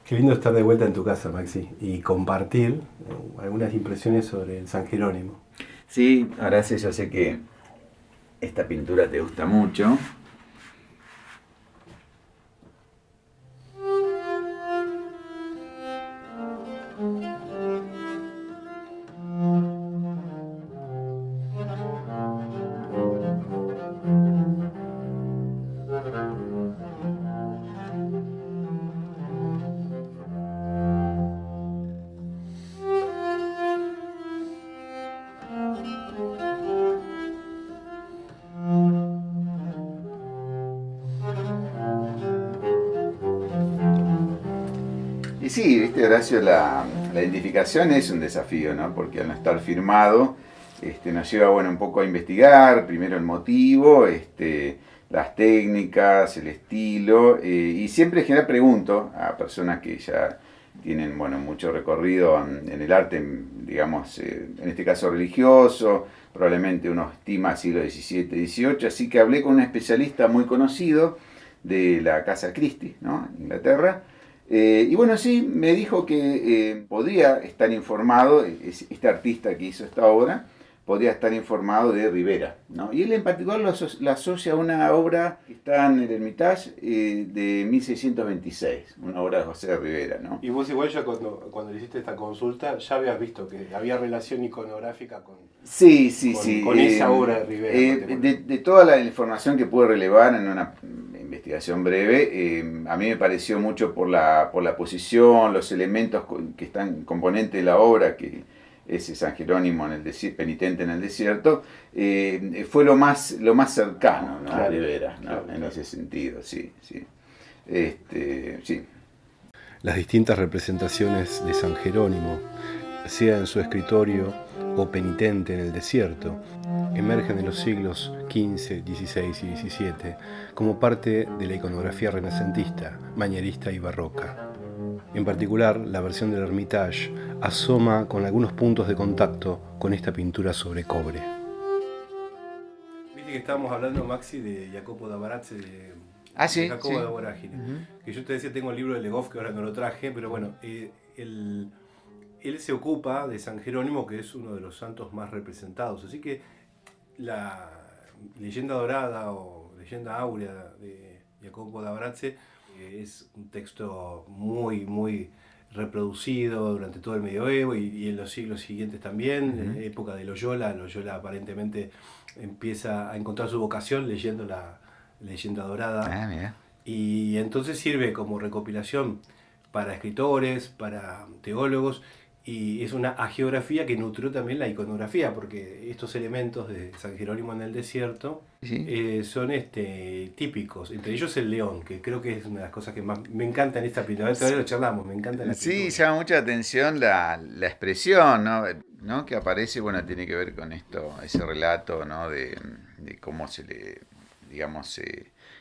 Qué lindo estar de vuelta en tu casa, Maxi, y compartir algunas impresiones sobre el San Jerónimo. Sí, Horacio, yo sé que esta pintura te gusta mucho. Y sí, viste, Horacio, la identificación es un desafío, ¿no? Porque al no estar firmado, nos lleva, bueno, un poco a investigar, primero el motivo, las técnicas, el estilo, y siempre en general pregunto a personas que ya tienen, bueno, mucho recorrido en el arte, digamos, en este caso religioso, probablemente uno estima siglo XVII, XVIII, así que hablé con un especialista muy conocido de la Casa Christie, ¿no? En Inglaterra. Y bueno, sí, me dijo que podría estar informado, este artista que hizo esta obra, podría estar informado de Rivera, ¿no? Y él en particular la asocia a una obra que está en el Hermitage de 1626, una obra de José de Rivera, ¿no? Y vos igual ya cuando le hiciste esta consulta ya habías visto que había relación iconográfica Sí, sí, sí. con esa obra de Rivera en particular. De toda la información que pude relevar en una investigación breve, a mí me pareció mucho por la posición, los elementos que están componentes de la obra, que es San Jerónimo en el penitente en el desierto, fue lo más cercano, ¿no? A Claro, Rivera, ¿no? claro, En claro. ese sentido, sí, sí. Sí. Las distintas representaciones de San Jerónimo, sea en su escritorio o penitente en el desierto, emergen en los siglos XV, XVI y XVII como parte de la iconografía renacentista, manierista y barroca. En particular, la versión del Hermitage asoma con algunos puntos de contacto con esta pintura sobre cobre. Viste que estábamos hablando, Maxi, de Jacopo da Barazze, Ah, de sí, Jacobo sí. da Voragine. Uh-huh. Que yo te decía, tengo el libro de Legoff, que ahora no lo traje, pero bueno, él se ocupa de San Jerónimo, que es uno de los santos más representados. Así que la leyenda dorada o leyenda áurea de Jacopo da Barazze es un texto muy reproducido durante todo el medioevo y en los siglos siguientes también, en Uh-huh. época de Loyola. Loyola aparentemente empieza a encontrar su vocación leyendo la leyenda dorada, Ah, mira. y entonces sirve como recopilación para escritores, para teólogos, y es una hagiografía que nutrió también la iconografía, porque estos elementos de San Jerónimo en el desierto Sí. son típicos, entre ellos el león, que creo que es una de las cosas que más me encanta en esta pintura. Todavía lo charlamos, me encanta la Sí, pintura. llama mucha atención la expresión, ¿no? ¿No? Que aparece, bueno, tiene que ver con esto, ese relato, ¿no? De cómo se le, digamos,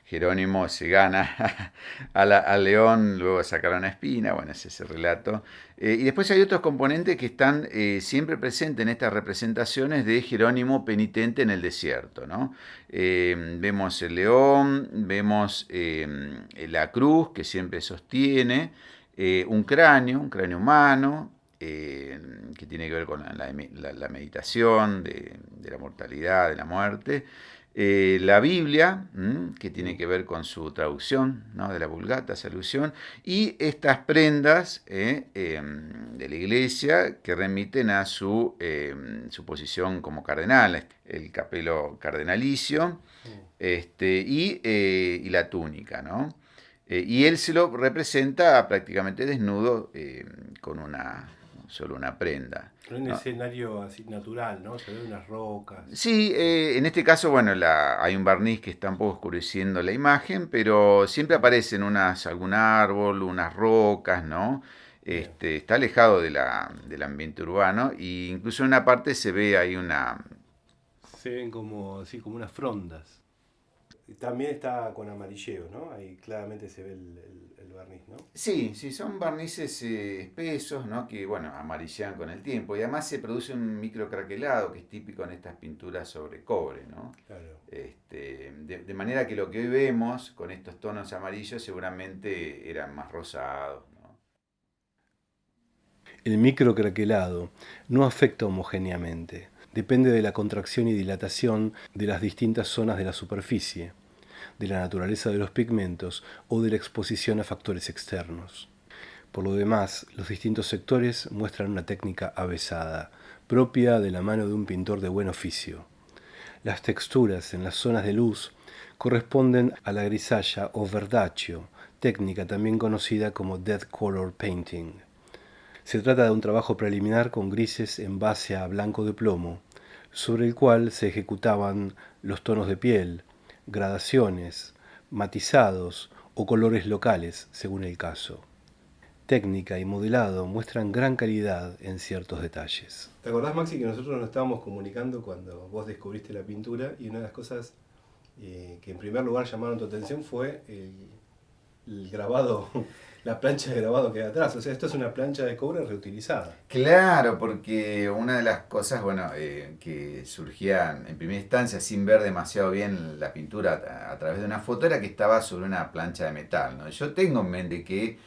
Jerónimo se gana al león, luego de sacar una espina, bueno, es ese relato. Y después hay otros componentes que están siempre presentes en estas representaciones de Jerónimo penitente en el desierto, ¿no? Vemos el león, vemos la cruz que siempre sostiene, un cráneo humano, que tiene que ver con la meditación de la mortalidad, de la muerte. La Biblia, que tiene que ver con su traducción, ¿no? De la Vulgata, esa alusión, y estas prendas de la iglesia que remiten a su posición como cardenal, el capelo cardenalicio y la túnica, ¿no? Y él se lo representa prácticamente desnudo con solo una prenda, Un ¿no? escenario así natural, ¿no? Se ven unas rocas. Sí, en este caso, bueno, hay un barniz que está un poco oscureciendo la imagen, pero siempre aparecen algún árbol, unas rocas, ¿no? Bien. Está alejado del ambiente urbano e incluso en una parte se ve ahí una. Se ven como así como unas frondas. También está con amarilleo, ¿no? Ahí claramente se ve el barniz, ¿no? Sí, sí, son barnices espesos, ¿no? Que, bueno, amarillan con el tiempo. Y además se produce un microcraquelado que es típico en estas pinturas sobre cobre, ¿no? Claro. De manera que lo que hoy vemos con estos tonos amarillos seguramente eran más rosados, ¿no? El microcraquelado no afecta homogéneamente, depende de la contracción y dilatación de las distintas zonas de la superficie, de la naturaleza de los pigmentos o de la exposición a factores externos. Por lo demás, los distintos sectores muestran una técnica avesada, propia de la mano de un pintor de buen oficio. Las texturas en las zonas de luz corresponden a la grisalla o verdaccio, técnica también conocida como dead color painting. Se trata de un trabajo preliminar con grises en base a blanco de plomo, sobre el cual se ejecutaban los tonos de piel, gradaciones, matizados o colores locales, según el caso. Técnica y modelado muestran gran calidad en ciertos detalles. ¿Te acordás, Maxi, que nosotros nos estábamos comunicando cuando vos descubriste la pintura y una de las cosas que en primer lugar llamaron tu atención fue el grabado, la plancha de grabado que hay atrás? O sea, esto es una plancha de cobre reutilizada. Claro, porque una de las cosas, bueno, que surgía en primera instancia sin ver demasiado bien la pintura a través de una foto era que estaba sobre una plancha de metal, ¿no? Yo tengo en mente que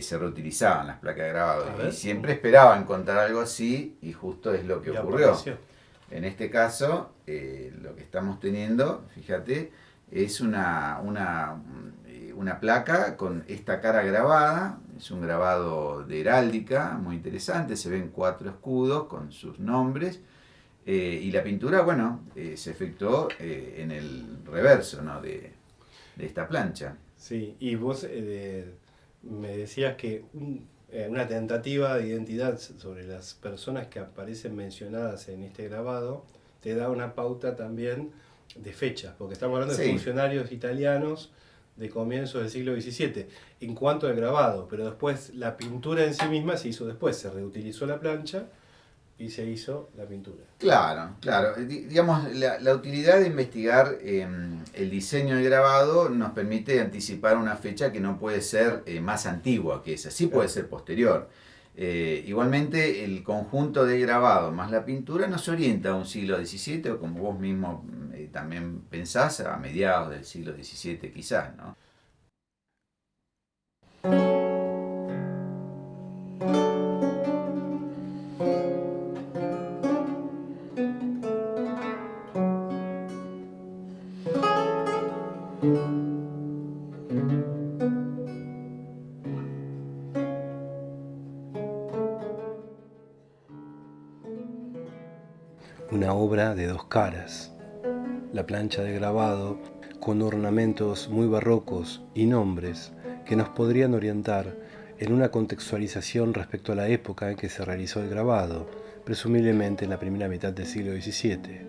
se reutilizaban las placas de grabado y siempre esperaba encontrar algo así y justo es lo que ocurrió. Apareció. En este caso, lo que estamos teniendo, fíjate, es una placa con esta cara grabada. Es un grabado de heráldica muy interesante, se ven 4 escudos con sus nombres y la pintura, bueno, se efectuó en el reverso, ¿no?, de esta plancha. Sí, y vos me decías que una tentativa de identidad sobre las personas que aparecen mencionadas en este grabado te da una pauta también de fechas, porque estamos hablando de funcionarios italianos de comienzos del siglo XVII, en cuanto al grabado, pero después la pintura en sí misma se hizo después, se reutilizó la plancha y se hizo la pintura. Claro, claro. Digamos, la utilidad de investigar el diseño del grabado nos permite anticipar una fecha que no puede ser más antigua que esa, sí puede ser posterior. Igualmente, el conjunto de grabado más la pintura nos orienta a un siglo XVII, o como vos mismo también pensás, a mediados del siglo XVII quizás, ¿no? Una obra de 2 caras. La plancha de grabado con ornamentos muy barrocos y nombres que nos podrían orientar en una contextualización respecto a la época en que se realizó el grabado, presumiblemente en la primera mitad del siglo XVII.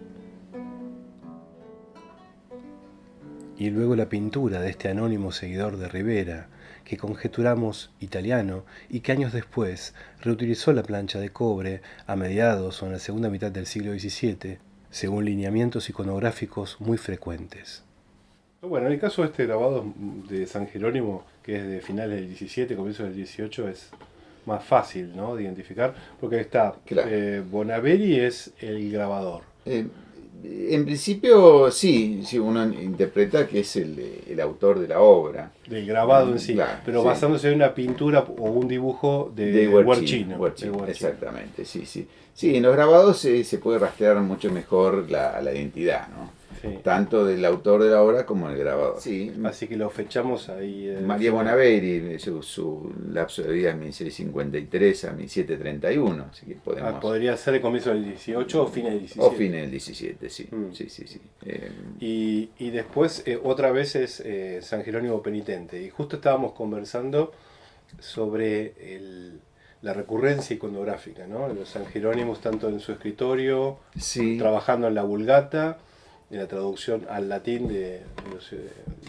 Y luego la pintura de este anónimo seguidor de Rivera, que conjeturamos italiano y que años después reutilizó la plancha de cobre a mediados o en la segunda mitad del siglo XVII, según lineamientos iconográficos muy frecuentes. Bueno, en el caso de este grabado de San Jerónimo, que es de finales del 17, comienzos del 18, es más fácil, ¿no?, de identificar, porque está, claro. Bonaveri es el grabador. En principio sí, uno interpreta que es el autor de la obra. Del grabado en sí, claro, pero basándose en una pintura o un dibujo de Guercino. Exactamente, sí. Sí, en los grabados se puede rastrear mucho mejor la identidad, ¿no? Sí. Tanto del autor de la obra como del grabador. Sí. Así que lo fechamos ahí. María Bonaveri, su lapso de vida es 1653 a 1731. Así que podemos... podría ser el comienzo del 18 o fines del 17. O fines del 17, sí. Sí. Y después otra vez es San Jerónimo Penitente. Y justo estábamos conversando sobre la recurrencia iconográfica, ¿no? Los San Jerónimos, tanto en su escritorio, trabajando en la Vulgata, en la traducción al latín de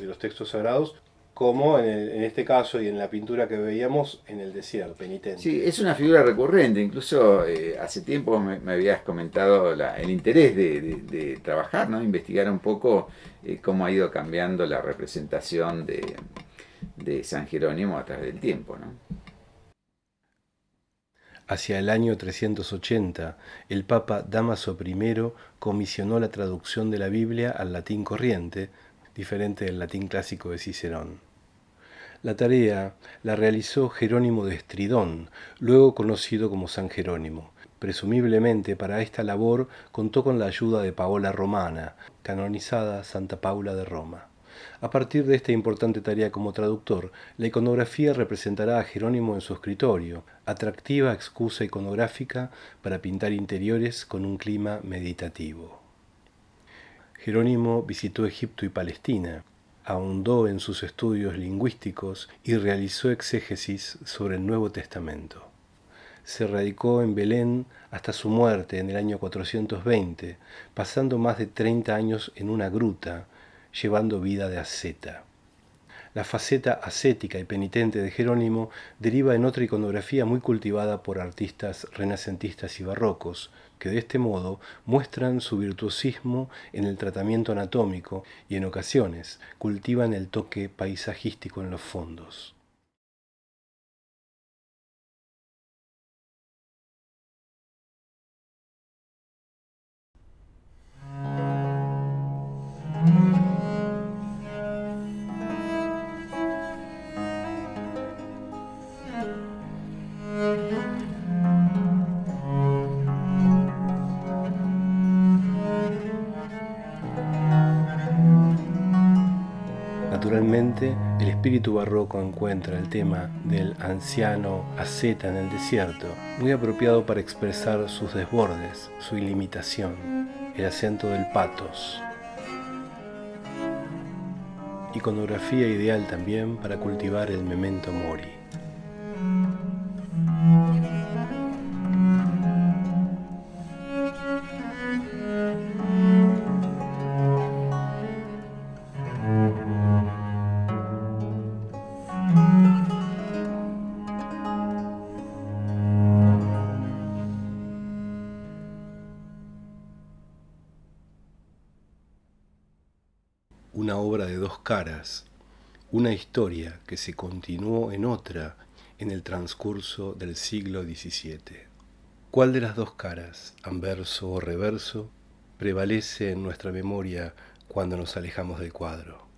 los textos sagrados, como en este caso y en la pintura que veíamos en el desierto, Penitente. Sí, es una figura recurrente. Incluso hace tiempo me habías comentado el interés de trabajar, ¿no?, investigar un poco cómo ha ido cambiando la representación de San Jerónimo a través del tiempo, ¿no? Hacia el año 380, el Papa Dámaso I comisionó la traducción de la Biblia al latín corriente, diferente del latín clásico de Cicerón. La tarea la realizó Jerónimo de Estridón, luego conocido como San Jerónimo. Presumiblemente para esta labor contó con la ayuda de Paola Romana, canonizada Santa Paula de Roma. A partir de esta importante tarea como traductor, la iconografía representará a Jerónimo en su escritorio, atractiva excusa iconográfica para pintar interiores con un clima meditativo. Jerónimo visitó Egipto y Palestina, ahondó en sus estudios lingüísticos y realizó exégesis sobre el Nuevo Testamento. Se radicó en Belén hasta su muerte en el año 420, pasando más de 30 años en una gruta, llevando vida de asceta. La faceta ascética y penitente de Jerónimo deriva en otra iconografía muy cultivada por artistas renacentistas y barrocos, que de este modo muestran su virtuosismo en el tratamiento anatómico y en ocasiones cultivan el toque paisajístico en los fondos. Naturalmente, el espíritu barroco encuentra el tema del anciano asceta en el desierto muy apropiado para expresar sus desbordes, su ilimitación, el acento del pathos. Iconografía ideal también para cultivar el memento mori. Una obra de dos caras, una historia que se continuó en otra en el transcurso del siglo XVII. ¿Cuál de las dos caras, anverso o reverso, prevalece en nuestra memoria cuando nos alejamos del cuadro?